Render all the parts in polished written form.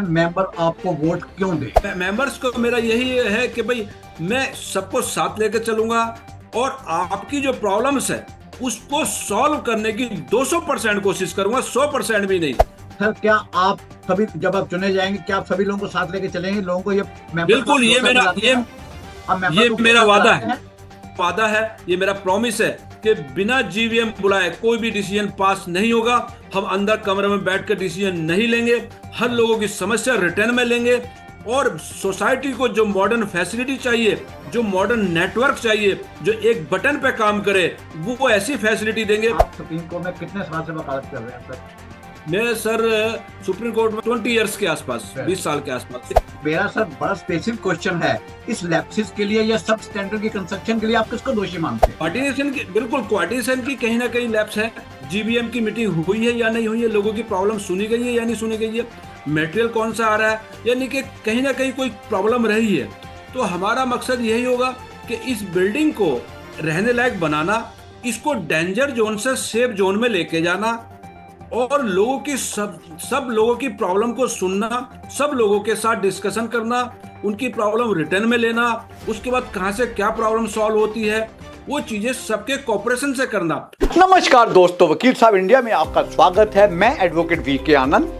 Member आपको vote क्यों दे? Members को मेरा यही है कि भाई मैं सबको साथ लेकर चलूंगा और आपकी जो प्रॉब्लम्स है उसको सॉल्व करने की 200% कोशिश करूंगा, 100% भी नहीं। सर क्या आप सभी जब आप चुने जाएंगे क्या आप सभी लोगों को साथ लेके चलेंगे? लोगों को ये बिल्कुल, ये मेरा वादा है, ये मेरा प्रॉमिस है कि बिना जीवीएम बुलाए कोई भी डिसीजन पास नहीं होगा। हम अंदर कमरे में बैठ कर डिसीजन नहीं लेंगे, हर लोगों की समस्या रिटर्न में लेंगे और सोसाइटी को जो मॉडर्न फैसिलिटी चाहिए, जो मॉडर्न नेटवर्क चाहिए, जो एक बटन पे काम करे, वो ऐसी फैसिलिटी देंगे। आप सुप्रीम कोर्ट में कितने साल से वकालत कर रहे हैं सर? मैं सर सुप्रीम कोर्ट में 20 इयर्स के आसपास, 20 साल के आसपास। मेरा सर बड़ा स्पेसिफिक क्वेश्चन है, इस लैप्सिस के लिए या सब स्टैंडर्ड की कंस्ट्रक्शन के लिए आप किसको दोषी मानते हैं? कोऑर्डिनेशन की, बिल्कुल कोऑर्डिनेशन की कहीं ना कहीं लैप्स है। जीबीएम की मीटिंग हुई है या नहीं हुई है, लोगों की प्रॉब्लम सुनी गई है या नहीं सुनी गई है, मटेरियल कौन सा आ रहा है, यानी कि कहीं ना कहीं कोई प्रॉब्लम रही है। तो हमारा मकसद यही होगा कि इस बिल्डिंग को रहने लायक बनाना, इसको डेंजर जोन से सेफ जोन में लेके जाना और लोगों की सब लोगों की प्रॉब्लम को सुनना, सब लोगों के साथ डिस्कशन करना, उनकी प्रॉब्लम रिटर्न में लेना, उसके बाद कहां से क्या प्रॉब्लम सॉल्व होती है, वो चीजें सबके कोऑपरेशन से करना। नमस्कार दोस्तों, वकील साहब इंडिया में आपका स्वागत है। मैं एडवोकेट वीके आनंद।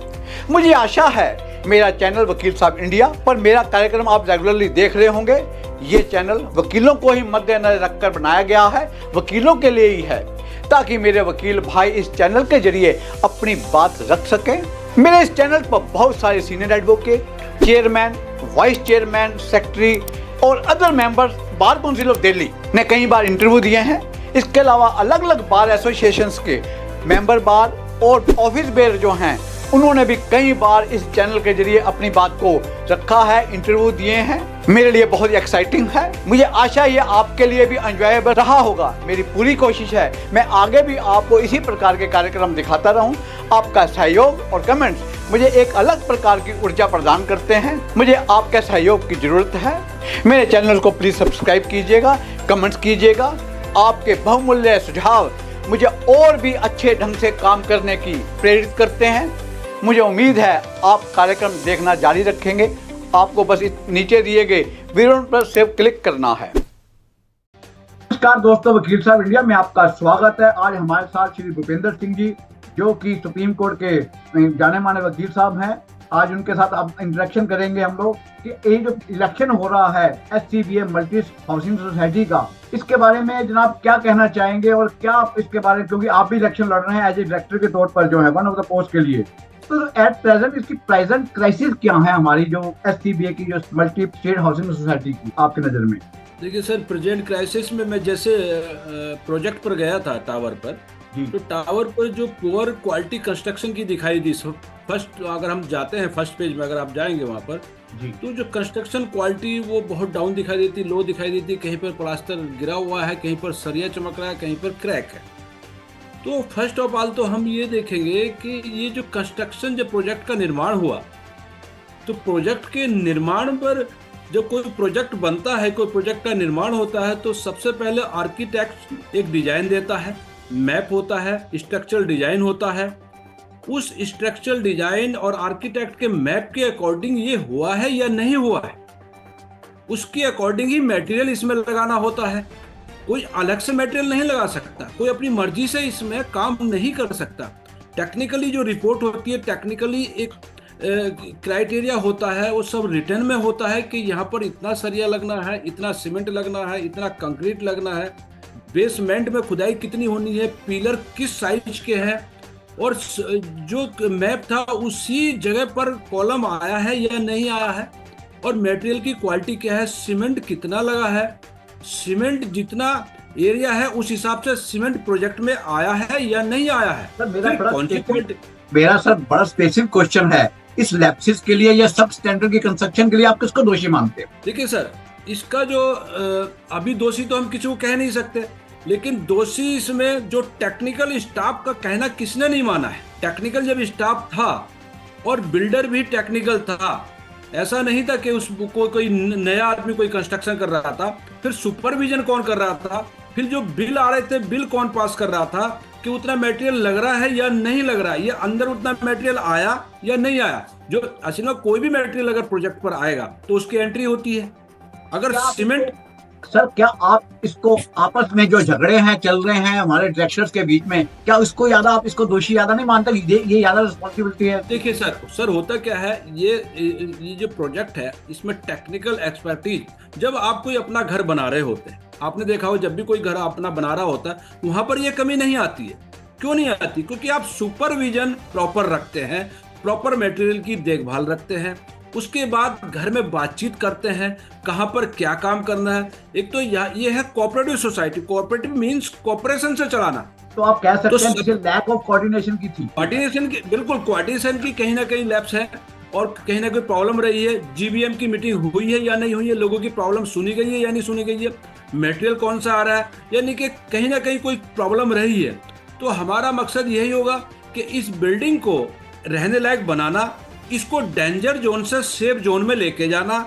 मुझे आशा है मेरा चैनल वकील साहब इंडिया पर मेरा कार्यक्रम आप रेगुलरली देख रहे होंगे। ये चैनल वकीलों को ही मद्देनजर रखकर बनाया गया है, वकीलों के लिए ही है, ताकि मेरे वकील भाई इस चैनल के जरिए अपनी बात रख सकें। मेरे इस चैनल पर बहुत सारे senior advocate, chairman, vice chairman, secretary और other members bar council of Delhi ने कई बार इंटरव्यू दिए हैं। इसके अलावा अलग अलग बार एसोसिएशंस के मेंबर बार और ऑफिस बेयर जो हैं, उन्होंने भी कई बार इस चैनल के जरिए अपनी बात को रखा है, इंटरव्यू दिए हैं। मेरे लिए बहुत ही एक्साइटिंग है। मुझे आशा है ये आपके लिए भी एंजॉयबल रहा होगा। मेरी पूरी कोशिश है मैं आगे भी आपको इसी प्रकार के कार्यक्रम दिखाता रहूं। आपका सहयोग और कमेंट्स मुझे एक अलग प्रकार की ऊर्जा प्रदान करते हैं। मुझे आपके सहयोग की जरूरत है। मेरे चैनल को प्लीज सब्सक्राइब कीजिएगा, कमेंट्स कीजिएगा। आपके बहुमूल्य सुझाव मुझे और भी अच्छे ढंग से काम करने की प्रेरित करते हैं। मुझे उम्मीद है आप कार्यक्रम देखना जारी रखेंगे। आपको बस नीचे दिए गए वीडियो पर सिर्फ क्लिक करना है। नमस्कार दोस्तों, वकील साहब इंडिया में आपका स्वागत है। आज हमारे साथ श्री भूपेंद्र सिंह जी, जो कि सुप्रीम कोर्ट के जाने माने वकील साहब हैं। आज उनके साथ अब इंटरेक्शन करेंगे हम लोग कि ये जो इलेक्शन हो रहा है SCBA मल्टी हाउसिंग सोसाइटी का, इसके बारे में जनाब क्या कहना चाहेंगे और क्या आप इसके बारे में, क्योंकि आप भी इलेक्शन लड़ रहे हैं एज ए डायरेक्टर के तौर पर जो है वन ऑफ द पोस्ट के लिए, तो एट प्रेजेंट इसकी प्रेजेंट क्राइसिस क्या है हमारी जो SCBA की जो मल्टी स्टेट हाउसिंग सोसाइटी की आपकी नजर में? देखिए सर, प्रेजेंट क्राइसिस में मैं जैसे प्रोजेक्ट पर गया था टावर पर, तो टावर पर जो पुअर क्वालिटी कंस्ट्रक्शन की दिखाई दी। फर्स्ट अगर हम जाते हैं फर्स्ट पेज में, अगर आप जाएंगे वहाँ पर तो जो कंस्ट्रक्शन क्वालिटी वो बहुत डाउन दिखाई देती, लो दिखाई देती। कहीं पर प्लास्टर गिरा हुआ है, कहीं पर सरिया चमक रहा है, कहीं पर क्रैक है। तो फर्स्ट ऑफ ऑल तो हम ये देखेंगे कि ये जो कंस्ट्रक्शन, जब प्रोजेक्ट का निर्माण हुआ, तो प्रोजेक्ट के निर्माण पर जब कोई प्रोजेक्ट बनता है, कोई प्रोजेक्ट का निर्माण होता है, तो सबसे पहले आर्किटेक्ट एक डिजाइन देता है, मैप होता है, स्ट्रक्चरल डिजाइन होता है। उस स्ट्रक्चरल डिजाइन और आर्किटेक्ट के मैप के अकॉर्डिंग ये हुआ है या नहीं हुआ है, उसके अकॉर्डिंग ही मटेरियल इसमें लगाना होता है। कोई अलग से मटेरियल नहीं लगा सकता, कोई अपनी मर्जी से इसमें काम नहीं कर सकता। टेक्निकली जो रिपोर्ट होती है, टेक्निकली एक क्राइटेरिया होता है, वो सब रिटर्न में होता है कि यहाँ पर इतना सरिया लगना है, इतना सीमेंट लगना है, इतना कंक्रीट लगना है, बेसमेंट में खुदाई कितनी होनी है, पिलर किस साइज के हैं, और जो मैप था उसी जगह पर कॉलम आया है या नहीं आया है, और मटेरियल की क्वालिटी क्या है, सीमेंट कितना लगा है, सीमेंट जितना एरिया है उस हिसाब से सीमेंट प्रोजेक्ट में आया है या नहीं आया है। सर मेरा सर बड़ा स्पेसिफिक क्वेश्चन है, इस लैप्सिस के लिए या सब स्टैंडर्ड की कंस्ट्रक्शन के लिए आप किसको दोषी मानते हैं? देखिए सर, इसका जो अभी दोषी तो हम किसी को कह नहीं सकते, लेकिन दोषी इसमें जो टेक्निकल स्टाफ का कहना किसने नहीं माना है। टेक्निकल जब स्टाफ था और बिल्डर भी टेक्निकल था, ऐसा नहीं था कि उसको कोई नया आदमी कोई कंस्ट्रक्शन कर रहा था। फिर सुपरविजन कौन कर रहा था, फिर जो बिल आ रहे थे बिल कौन पास कर रहा था, कि उतना मटेरियल लग रहा है या नहीं लग रहा है, ये अंदर उतना मटेरियल आया या नहीं आया। जो असल में कोई भी मटेरियल अगर प्रोजेक्ट पर आएगा तो उसकी एंट्री होती है। अगर सीमेंट, सर क्या आप इसको आपस में जो झगड़े हैं चल रहे हैं हमारे डायरेक्टर्स के बीच में, क्या उसको ज्यादा आप इसको दोषी ज्यादा नहीं मानते? ये ज्यादा रिस्पॉन्सिबिलिटी है? देखिए सर होता क्या है, ये जो प्रोजेक्ट है इसमें टेक्निकल एक्सपर्टीज, जब आप कोई अपना घर बना रहे होते हैं, आपने देखा हो जब भी कोई घर अपना बना रहा होता है वहां पर ये कमी नहीं आती है। क्यों नहीं आती? क्योंकि आप सुपरविजन प्रॉपर रखते हैं, प्रॉपर मटेरियल की देखभाल रखते हैं, उसके बाद घर में बातचीत करते हैं कहां पर क्या काम करना है। एक तो ये है cooperative society, cooperative means cooperation से चलाना। तो आप कह सकते हैं जैसे लैक ऑफ कोऑर्डिनेशन की थी, कोऑर्डिनेशन की, बिल्कुल कोऑर्डिनेशन की कहीं ना कहीं लैप्स है और कहीं ना कहीं प्रॉब्लम रही है। जीबीएम की मीटिंग हुई है या नहीं हुई है, लोगों की प्रॉब्लम सुनी गई है या नहीं सुनी गई है, मटेरियल कौन सा आ रहा है, यानी कि कहीं ना कहीं कोई प्रॉब्लम रही है। तो हमारा मकसद यही होगा कि इस बिल्डिंग को रहने लायक बनाना, इसको डेंजर जोन से सेफ जोन में लेके जाना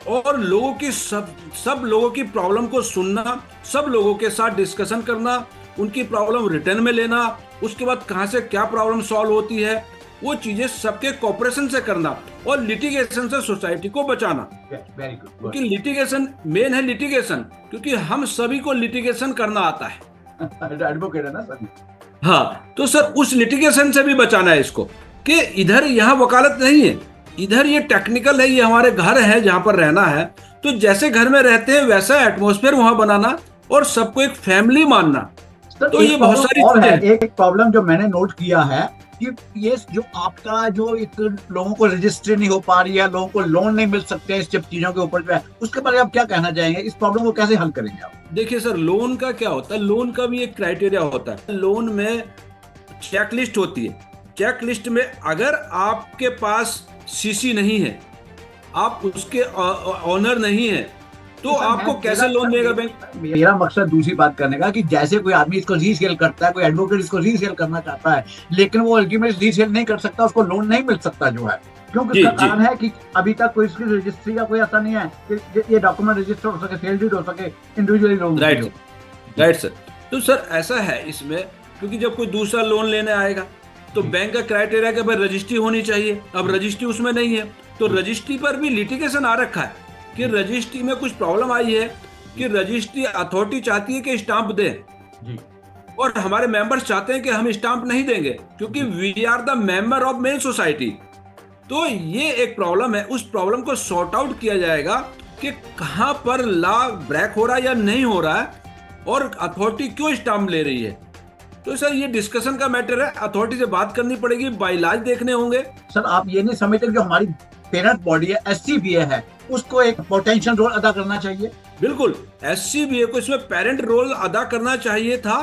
और लोगों की सब लोगों की प्रॉब्लम को सुनना, सब लोगों के साथ डिस्कशन करना, उनकी प्रॉब्लम रिटर्न में लेना, उसके बाद कहां से क्या प्रॉब्लम सॉल्व होती है वो चीजें सबके कोऑपरेशन से करना और लिटिगेशन से सोसाइटी को बचाना। Very good. क्योंकि लिटिगेशन मेन है, लिटिगेशन, क्योंकि हम सभी को लिटिगेशन करना आता है। एडवोकेट है ना सर? हाँ, तो सर उस लिटिगेशन से भी बचाना है इसको, कि इधर यहाँ वकालत नहीं है, इधर ये टेक्निकल है, ये हमारे घर है जहां पर रहना है। तो जैसे घर में रहते हैं वैसा एटमॉस्फेयर वहां बनाना और सबको एक फैमिली मानना। तो ये बहुत सारी और है। एक प्रॉब्लम जो मैंने नोट किया है कि ये जो आपका जो एक लोगों को रजिस्ट्री नहीं हो पा रही है, लोगों को लोन नहीं मिल सकते हैं इस सब चीजों के ऊपर जो है, उसके बारे में आप क्या कहना चाहेंगे? इस प्रॉब्लम को कैसे हल करेंगे आप? देखिए सर, लोन का क्या होता है, लोन का भी एक क्राइटेरिया होता है। लोन में चेकलिस्ट होती है, चेकलिस्ट में अगर आपके पास सीसी नहीं है, आप उसके ऑनर नहीं है, तो आपको कैसे लोन देगा बैंक? मेरा मकसद दूसरी बात करने का कि जैसे कोई आदमी इसको रीसेल करता है, कोई एडवोकेट इसको रीसेल करना चाहता है, लेकिन वो अल्टीमेट रीसेल नहीं कर सकता, उसको लोन नहीं मिल सकता जो है, क्योंकि उसका कारण है कि अभी तक कोई इसकी रजिस्ट्री का कोई ऐसा नहीं है कि ये डॉक्यूमेंट रजिस्टर हो सके, सेल डीड हो सके, इंडिविजुअली लोन। Right sir. तो सर ऐसा है इसमें, क्योंकि जब कोई दूसरा लोन लेने आएगा तो बैंक का क्राइटेरिया कि भाई रजिस्ट्री होनी चाहिए। अब रजिस्ट्री उसमें नहीं है, तो रजिस्ट्री पर भी लिटिगेशन आ रखा है कि रजिस्ट्री में कुछ प्रॉब्लम आई है कि रजिस्ट्री अथॉरिटी चाहती है कि स्टाम्प दे और हमारे मेंबर्स चाहते हैं कि हम स्टाम्प नहीं देंगे क्योंकि we are the member of main society. तो ये एक प्रॉब्लम है, उस प्रॉब्लम को सॉर्ट आउट किया जाएगा कि कहां पर लॉ ब्रेक हो रहा है या नहीं हो रहा है और अथॉरिटी क्यों स्टाम्प ले रही है। तो सर ये डिस्कशन का मैटर है, अथॉरिटी से बात करनी पड़ेगी, बाइलाज देखने होंगे। सर आप ये नहीं समझते जो हमारी पेरेंट बॉडी है एससीबीए है, उसको एक पोटेंशियल रोल अदा करना चाहिए? बिल्कुल, एससीबीए को इसमें पेरेंट रोल अदा करना चाहिए था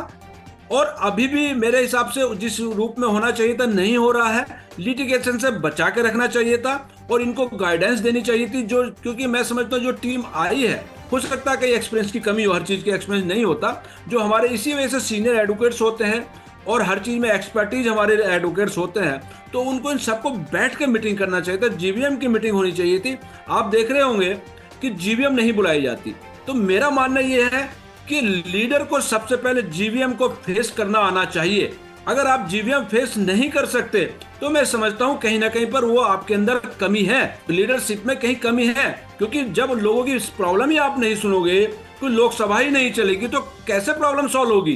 और अभी भी मेरे हिसाब से जिस रूप में होना चाहिए था नहीं हो रहा है। लिटिगेशन से बचा के रखना चाहिए था और इनको गाइडेंस देनी चाहिए थी, जो क्योंकि मैं समझता हूँ जो टीम आई है, हो सकता है कि एक्सपीरियंस की कमी हो, हर चीज की एक्सपीरियंस नहीं होता, जो हमारे इसी वजह से सीनियर एडवोकेट्स होते हैं और हर चीज में एक्सपर्टीज हमारे एडवोकेट्स होते हैं, तो उनको इन सबको बैठ के मीटिंग करना चाहिए था, जीबीएम की मीटिंग होनी चाहिए थी। आप देख रहे होंगे कि जीबीएम नहीं बुलाई जाती। तो मेरा मानना यह है कि लीडर को सबसे पहले जीबीएम को फेस करना आना चाहिए। अगर आप जीबीएम फेस नहीं कर सकते तो मैं समझता हूं कहीं ना कहीं पर वो आपके अंदर कमी है, लीडरशिप में कहीं कमी है, क्योंकि जब लोगों की प्रॉब्लम ही आप नहीं सुनोगे, कोई लोकसभा ही नहीं चलेगी, तो कैसे प्रॉब्लम सॉल्व होगी?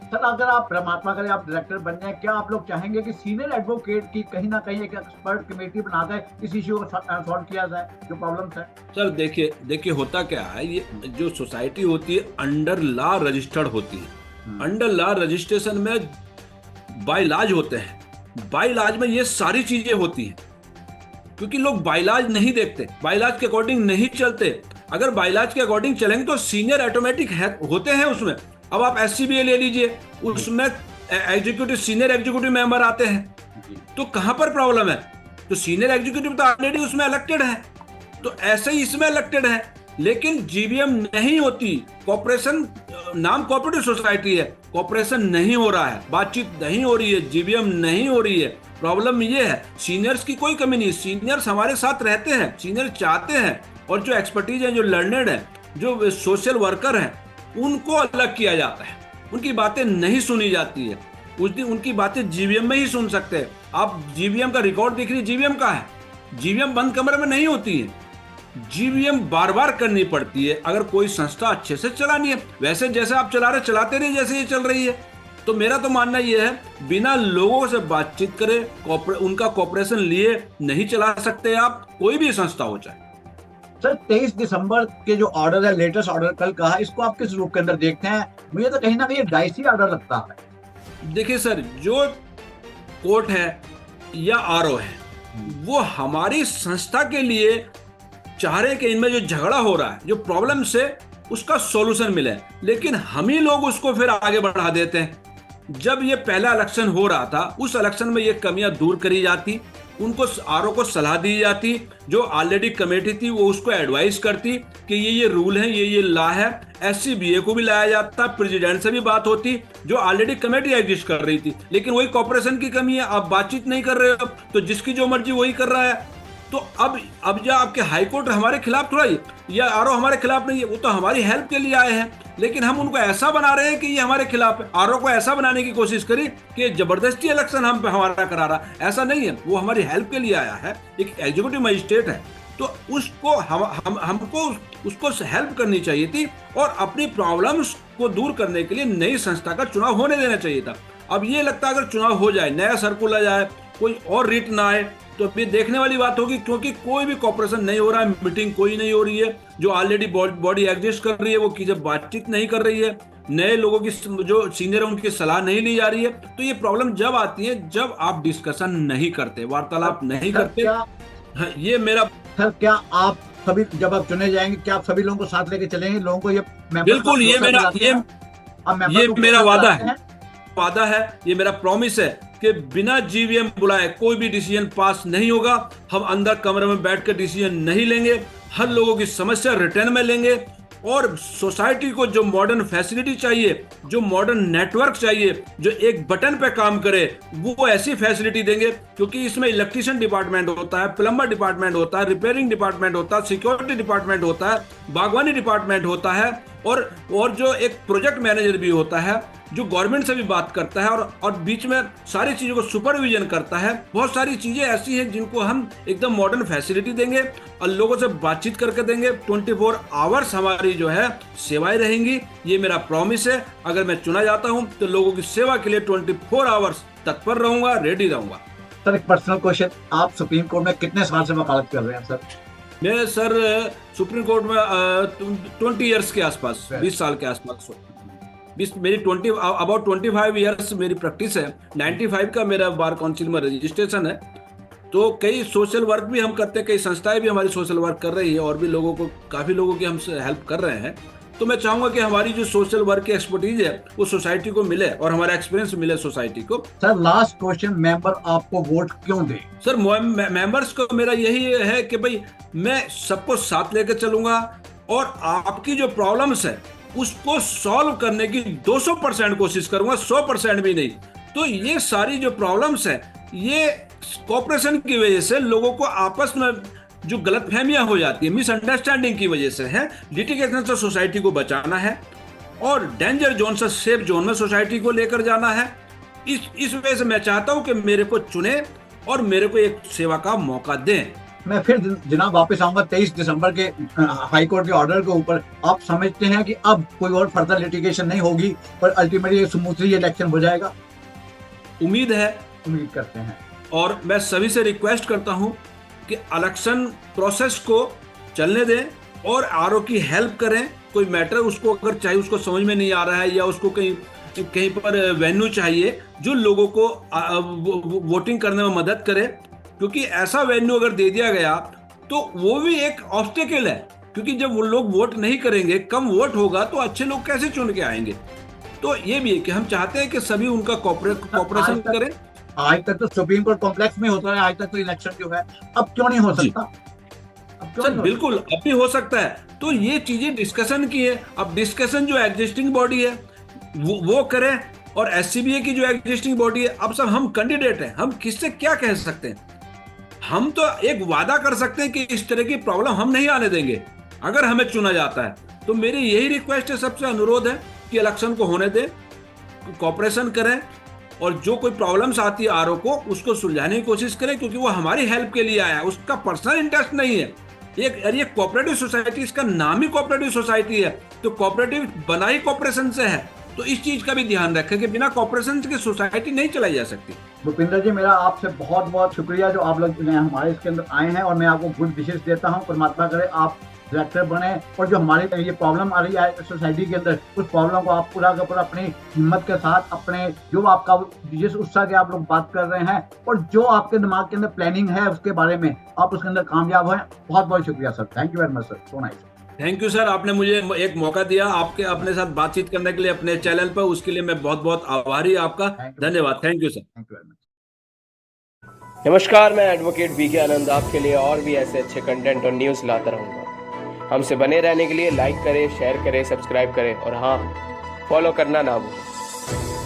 सर अगर आप परमात्मा करे आप डायरेक्टर बन जाए, क्या आप लोग चाहेंगे कि सीनियर एडवोकेट की कहीं ना कहीं एक एक्सपर्ट कमेटी बनाकर इस इश्यू को सॉल्व किया जाए जो प्रॉब्लम्स है? सर देखिए होता क्या है, ये जो सोसाइटी होती है अंडर लॉ रजिस्टर्ड होती है। अंडर लॉ रजिस्ट्रेशन में बाइलाज होते हैं, बाइलाज में ये सारी चीजें होती हैं, क्योंकि लोग बाइलाज नहीं देखते, बाइलाज के अकॉर्डिंग नहीं चलते। अगर बाइलाज के अकॉर्डिंग चलेंगे तो सीनियर ऑटोमेटिक होते हैं उसमें। अब आप एससीबीए ले लीजिए, उसमें एग्जीक्यूटिव सीनियर एग्जीक्यूटिव मेंबर आते हैं, तो कहां पर प्रॉब्लम है? तो सीनियर एग्जीक्यूटिव तो ऑलरेडी उसमें इलेक्टेड है, तो ऐसे ही इसमें इलेक्टेड है, लेकिन जीबीएम नहीं होती। कॉर्पोरेशन नाम कोऑपरेटिव सोसाइटी है, कॉर्पोरेशन नहीं हो रहा है, बातचीत नहीं हो रही है, जीबीएम नहीं हो रही है। प्रॉब्लम ये है, सीनियर्स की कोई कमी नहीं, सीनियर्स हमारे साथ रहते हैं, सीनियर चाहते हैं, और जो एक्सपर्टीज है, जो लर्नेड है, जो सोशल वर्कर हैं, उनको अलग किया जाता है, उनकी बातें नहीं सुनी जाती है। उस दिन उनकी बातें जीवीएम में ही सुन सकते हैं। आप जीवीएम का रिकॉर्ड देख लीजिए, जीवीएम कहाँ है? जीवीएम बंद कमरे में नहीं होती है, जीवीएम बार बार करनी पड़ती है अगर कोई संस्था अच्छे से चलानी है। वैसे जैसे आप चला रहे चलाते रहिए जैसे ये चल रही है। तो मेरा तो मानना ये है बिना लोगों से बातचीत करे, उनका कोऑपरेशन लिए नहीं चला सकते आप, कोई भी संस्था हो चाहे। सर 23 दिसंबर के जो ऑर्डर है, लेटेस्ट ऑर्डर कल का है, इसको आप किस रूप के अंदर देखते हैं? मुझे तो कहीं ना कहीं डाइसी ऑर्डर लगता है। देखिए सर, जो कोर्ट है या आरओ है वो हमारी संस्था के लिए चाह रहे कि इनमें जो झगड़ा हो रहा है, जो प्रॉब्लम से उसका सॉल्यूशन मिले, लेकिन हम ही लोग उसको फिर आगे बढ़ा देते हैं। जब ये पहला इलेक्शन हो रहा था उस इलेक्शन में ये कमियां दूर करी जाती, उनको आरओ को सलाह दी जाती, जो ऑलरेडी कमेटी थी वो उसको एडवाइस करती कि ये रूल है, ये लॉ है। एससीबीए को भी लाया जाता, प्रेसिडेंट से भी बात होती, जो ऑलरेडी कमेटी एग्जिस्ट कर रही थी। लेकिन वही कॉर्पोरेशन की कमी है, आप बातचीत नहीं कर रहे हो तो जिसकी जो मर्जी वही कर रहा है। तो अब जो आपके हाई कोर्ट हमारे खिलाफ थोड़ा ही या आरओ हमारे खिलाफ नहीं है, वो तो हमारी हेल्प के लिए आए हैं, लेकिन हम उनको ऐसा बना रहे हैं कि ये हमारे खिलाफ है। आरओ को ऐसा बनाने की कोशिश करी कि जबरदस्ती इलेक्शन हम पे हमारा करा रहा, ऐसा नहीं है। वो हमारी हेल्प के लिए आया है, एक एग्जीक्यूटिव मजिस्ट्रेट है, तो उसको हमको उसको हेल्प करनी चाहिए थी और अपनी प्रॉब्लम्स को दूर करने के लिए नई संस्था का चुनाव होने देना चाहिए था। अब ये लगता है अगर चुनाव हो जाए, नया सर्कुलर जाए, कोई और रिट ना आए, तो ये देखने वाली बात होगी, क्योंकि कोई भी कॉर्पोरेशन नहीं हो रहा है, मीटिंग कोई नहीं हो रही है, जो ऑलरेडी बॉडी एग्जिस्ट कर रही है वो की जब बातचीत नहीं कर रही है, नए लोगों की जो सीनियर है उनकी सलाह नहीं ली जा रही है। तो ये प्रॉब्लम जब आती है जब आप डिस्कशन नहीं करते, वार्तालाप नहीं करते। ये मेरा सर, क्या आप सभी जब आप चुने जाएंगे क्या आप सभी लोगों को साथ लेके चलेंगे? लोगों को ये बिल्कुल, ये मेरा वादा है, ये मेरा प्रॉमिस है कि बिना जीवीएम बुलाए कोई भी डिसीजन पास नहीं होगा। हम अंदर कमरे में बैठकर डिसीजन नहीं लेंगे, हर लोगों की समस्या रिटर्न में लेंगे और सोसाइटी को जो मॉडर्न फैसिलिटी चाहिए, जो मॉडर्न नेटवर्क चाहिए, जो एक बटन पे काम करे, वो ऐसी फैसिलिटी देंगे। क्योंकि इसमें इलेक्ट्रिशियन डिपार्टमेंट होता है, प्लम्बर डिपार्टमेंट होता है, रिपेयरिंग डिपार्टमेंट होता है, सिक्योरिटी डिपार्टमेंट होता है, बागवानी डिपार्टमेंट होता है और जो एक प्रोजेक्ट मैनेजर भी होता है जो गवर्नमेंट से भी बात करता है और बीच में सारी चीजों को सुपरविजन करता है। बहुत सारी चीजें ऐसी हैं जिनको हम एकदम मॉडर्न फैसिलिटी देंगे और लोगों से बातचीत करके देंगे। 24 आवर्स हमारी जो है सेवाएं रहेंगी, ये मेरा प्रॉमिस है। अगर मैं चुना जाता हूं तो लोगों की सेवा के लिए 24 आवर्स तत्पर रहूंगा, रेडी रहूंगा। सर एक पर्सनल क्वेश्चन, आप सुप्रीम कोर्ट में कितने साल से वकालत कर रहे हैं सर? मैं सर सुप्रीम कोर्ट में 20 ईयर्स के आसपास, 20 साल के आसपास, मेरी अबाउट 25 ईयर्स मेरी प्रैक्टिस है। 95 का मेरा बार काउंसिल में रजिस्ट्रेशन है। तो कई सोशल वर्क भी हम करते हैं, कई संस्थाएं भी हमारी सोशल वर्क कर रही है और भी लोगों को, काफी लोगों की हम हेल्प कर रहे हैं। तो मैं चाहूंगा कि हमारी जो सोशल वर्क की एक्सपर्टीज है वो सोसाइटी को मिले और हमारा एक्सपीरियंस मिले सोसाइटी को। सर लास्ट क्वेश्चन, मेंबर आपको वोट क्यों दे? सर मेंबर्स को मेरा यही है कि भाई मैं सबको साथ लेकर चलूंगा और आपकी जो प्रॉब्लम्स है उसको सॉल्व करने की 200% कोशिश करूंगा, 100% भी नहीं। तो ये सारी जो प्रॉब्लम्स है ये कॉर्पोरेशन की वजह से लोगों को आपस में जो गलतफहमियां हो जाती है, मिसअंडरस्टैंडिंग की वजह से है। लिटिगेशन से सोसाइटी को बचाना है और डेंजर जोन से सेफ जोन में सोसाइटी को लेकर जाना है। इस वजह से मैं चाहता हूं कि मेरे को चुने और मेरे को एक सेवा का मौका दें। मैं फिर जनाब वापस आऊंगा 23 दिसंबर के हाई कोर्ट के ऑर्डर के ऊपर। आप समझते हैं कि अब कोई और फर्दर लिटिगेशन नहीं होगी पर अल्टीमेटली स्मूथली इलेक्शन हो जाएगा? उम्मीद है, उम्मीद करते हैं। और मैं सभी से रिक्वेस्ट करता हूं कि इलेक्शन प्रोसेस को चलने दें और आरओ की हेल्प करें। कोई मैटर उसको अगर चाहिए, उसको समझ में नहीं आ रहा है या उसको कहीं पर वेन्यू चाहिए जो लोगों को वोटिंग करने में मदद करे, क्योंकि ऐसा वेन्यू अगर दे दिया गया तो वो भी एक ऑब्स्टेकल है। क्योंकि जब वो लोग वोट नहीं करेंगे, कम वोट होगा, तो अच्छे लोग कैसे चुन के आएंगे। तो ये भी है कि हम चाहते हैं कि सभी उनका कॉपरेशन करें। आज तक तो सुप्रीम कोर्ट कॉम्प्लेक्स में होता है, आज तक तो इलेक्शन जो है, अब क्यों नहीं हो सकता? सर बिल्कुल अब भी हो सकता है। तो ये चीजें डिस्कशन की है। अब डिस्कशन जो एग्जिस्टिंग बॉडी है वो करें और एससीबीए की जो एग्जिस्टिंग बॉडी है, अब सब हम कैंडिडेट हैं, हम किससे क्या कह सकते हैं? हम तो एक वादा कर सकते हैं कि इस तरह की प्रॉब्लम हम नहीं आने देंगे अगर हमें चुना जाता है। तो मेरी यही रिक्वेस्ट है, सबसे अनुरोध है कि इलेक्शन को होने दें, कॉपरेशन करें और जो कोई प्रॉब्लम्स आती है आरओ को उसको सुलझाने की कोशिश करें, क्योंकि वो हमारी हेल्प के लिए आया है, उसका पर्सनल इंटरेस्ट नहीं है। ये कोऑपरेटिव सोसाइटी, इसका नाम ही कोऑपरेटिव सोसाइटी है, तो कोऑपरेटिव बना ही कोऑपरेशन से है। तो इस चीज का भी ध्यान रखें कि बिना कोऑपरेशन के सोसाइटी नहीं चलाई जा सकती। भूपिंदर जी, मेरा आपसे बहुत बहुत शुक्रिया जो आप लोग हमारे इसके अंदर आए हैं, और मैं आपको गुड विशेष देता हूं। परमात्मा करे आप डायरेक्टर बने और जो हमारी ये प्रॉब्लम आ रही है सोसाइटी के अंदर, उस प्रॉब्लम को आप पूरा का पूरा अपनी हिम्मत के साथ, अपने जो आपका जिस उत्साह के आप लोग बात कर रहे हैं और जो आपके दिमाग के अंदर प्लानिंग है उसके बारे में, आप उसके अंदर कामयाब हैं। बहुत बहुत शुक्रिया sir, thank you very much sir, so nice. Thank you sir, आपने मुझे एक मौका दिया आपके अपने साथ बातचीत करने के लिए अपने चैनल पर, उसके लिए मैं बहुत बहुत आभारी आपका। धन्यवाद, thank you sir. Thank you very much. नमस्कार, मैं एडवोकेट वीके आनंद आपके लिए और भी ऐसे अच्छे कंटेंट और न्यूज़ लाता रहूँगा। हमसे बने रहने के लिए लाइक करें, शेयर करें, सब्सक्राइब करें और हाँ, फॉलो करना ना भूलें।